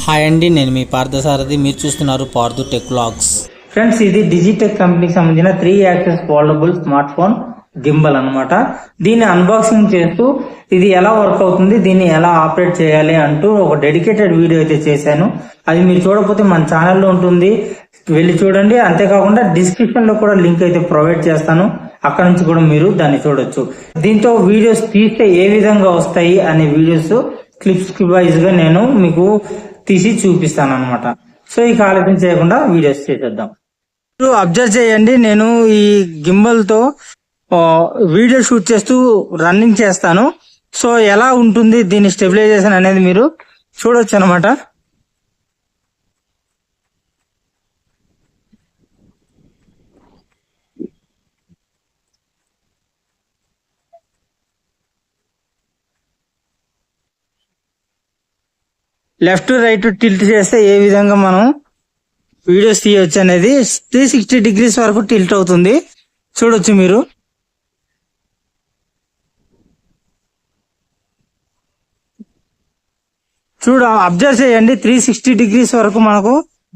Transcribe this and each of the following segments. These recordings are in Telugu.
హాయ్ అండి, నేను మీ పార్థసారథి. మీరు చూస్తున్నారు పార్థు టెక్ వ్లాగ్స్. ఫ్రెండ్స్, ఇది డిజిటెక్ కంపెనీకి సంబంధించిన 3 access foldable smart phone gimbal అన్నమాట. దీన్ని అన్బాక్సింగ్ చేస్తూ ఇది ఎలా వర్క్ అవుతుంది, దీన్ని ఎలా ఆపరేట్ చేయాలి అంటూ ఒక డెడికేటెడ్ వీడియో అయితే చేశాను. అది మీరు చూడకపోతే మన ఛానల్లో ఉంటుంది, వెళ్ళి చూడండి. అంతేకాకుండా డిస్క్రిప్షన్ లో కూడా లింక్ అయితే ప్రొవైడ్ చేస్తాను, అక్కడ నుంచి కూడా మీరు దాన్ని చూడొచ్చు. దీంతో వీడియోస్ తీస్తే ఏ విధంగా వస్తాయి అనే వీడియోస్ క్లిప్స్ వైజ్ గా నేను మీకు తీసి చూపిస్తాను అనమాట. సో ఇక ఆలోచన చేయకుండా వీడియోస్ చేసేద్దాం. అబ్జర్వ్ చేయండి, నేను ఈ గింబల్ తో వీడియో షూట్ చేస్తూ రన్నింగ్ చేస్తాను. సో ఎలా ఉంటుంది దీని స్టెబిలైజేషన్ అనేది మీరు చూడొచ్చు అనమాట. లెఫ్ట్ రైట్ టిల్ట్ చేస్తే ఏ విధంగా మనం వీడియోస్ తీయవచ్చు అనేది 360 డిగ్రీస్ వరకు టిల్ట్ అవుతుంది, చూడొచ్చు మీరు. అబ్జర్వ్ చేయండి, 360 డిగ్రీస్ వరకు మనకు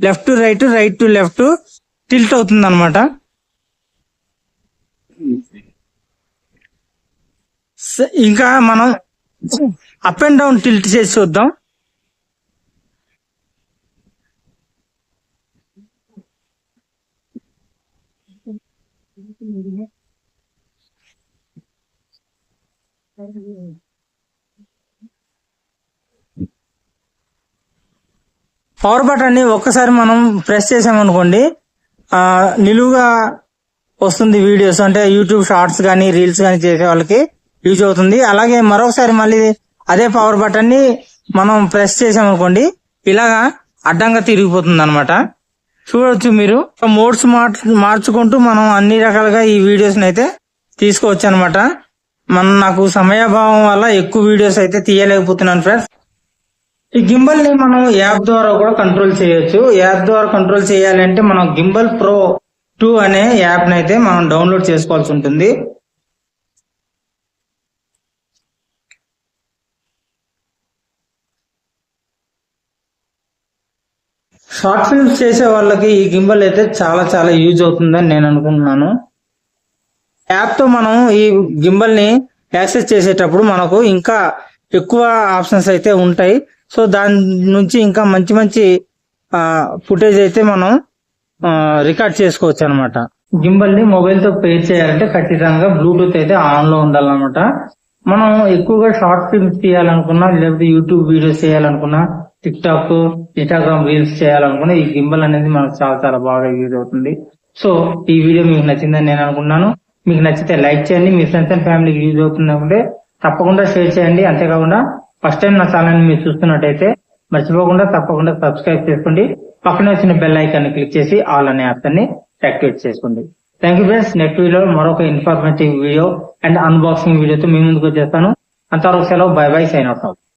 left to right, right to left tilt అవుతుంది అనమాట. ఇంకా మనం అప్ అండ్ డౌన్ టిల్ట్ చేసి చూద్దాం. పవర్ బటన్ ని ఒక్కసారి మనం ప్రెస్ చేసామనుకోండి, నిలువుగా వస్తుంది వీడియోస్. అంటే యూట్యూబ్ షార్ట్స్ కానీ రీల్స్ కానీ చేసే వాళ్ళకి యూజ్ అవుతుంది. అలాగే మరొకసారి మళ్ళీ అదే పవర్ బటన్ ని మనం ప్రెస్ చేసామనుకోండి, ఇలాగా అడ్డంగా తిరిగిపోతుంది అనమాట. చూడొచ్చు మీరు. మోడ్స్ మార్చుకుంటూ మనం అన్ని రకాలుగా ఈ వీడియోస్ అయితే తీసుకోవచ్చు అనమాట. నాకు సమయాభావం వల్ల ఎక్కువ వీడియోస్ అయితే తీయలేకపోతున్నాను ఫ్రెండ్స్. ఈ గింబల్ ని మనం యాప్ ద్వారా కూడా కంట్రోల్ చేయొచ్చు. యాప్ ద్వారా కంట్రోల్ చేయాలంటే మనం గింబల్ ప్రో 2 అనే యాప్ ని అయితే మనం డౌన్లోడ్ చేసుకోవాల్సి ఉంటుంది. షార్ట్ ఫిల్మ్స్ చేసే వాళ్ళకి ఈ గింబల్ అయితే చాలా చాలా యూజ్ అవుతుందని నేను అనుకుంటున్నాను. యాప్ తో మనం ఈ గింబల్ ని యాక్సెస్ చేసేటప్పుడు మనకు ఇంకా ఎక్కువ ఆప్షన్స్ అయితే ఉంటాయి. సో దాని నుంచి ఇంకా మంచి మంచి ఫుటేజ్ అయితే మనం రికార్డ్ చేసుకోవచ్చు అనమాట. గింబల్ ని మొబైల్ తో పేర్ చేయాలంటే ఖచ్చితంగా బ్లూటూత్ అయితే ఆన్ లో ఉండాలన్నమాట. మనం ఎక్కువగా షార్ట్ ఫిల్మ్స్ తీయాలనుకున్నా, లేకపోతే యూట్యూబ్ వీడియోస్ చేయాలనుకున్నా, టిక్ టాక్, ఇన్స్టాగ్రామ్ రీల్స్ చేయాలనుకున్నా ఈ గింబల్ అనేది మనకు చాలా చాలా బాగా యూజ్ అవుతుంది. సో ఈ వీడియో మీకు నచ్చిందని నేను అనుకున్నాను. మీకు నచ్చితే లైక్ చేయండి. మీ ఫ్రెండ్స్ అండ్ ఫ్యామిలీకి యూజ్ అవుతుందంటే తప్పకుండా షేర్ చేయండి. అంతేకాకుండా ఫస్ట్ టైం నా ఛానల్ ని మీరు చూస్తున్నట్టయితే మర్చిపోకుండా తప్పకుండా సబ్స్క్రైబ్ చేసుకోండి. పక్కనే వచ్చిన బెల్ ఐకాన్ ని క్లిక్ చేసి ఆల్ అనే ఆప్షన్ ని యాక్టివేట్ చేసుకోండి. Thank you friends. నెక్స్ట్ వీడియోలో మరొక ఇన్ఫర్మేటివ్ వీడియో అండ్ అన్బాక్సింగ్ వీడియోతో మీ ముందుకు వచ్చేస్తాను. అంతవరకు సెలవు. Bye bye, sign out.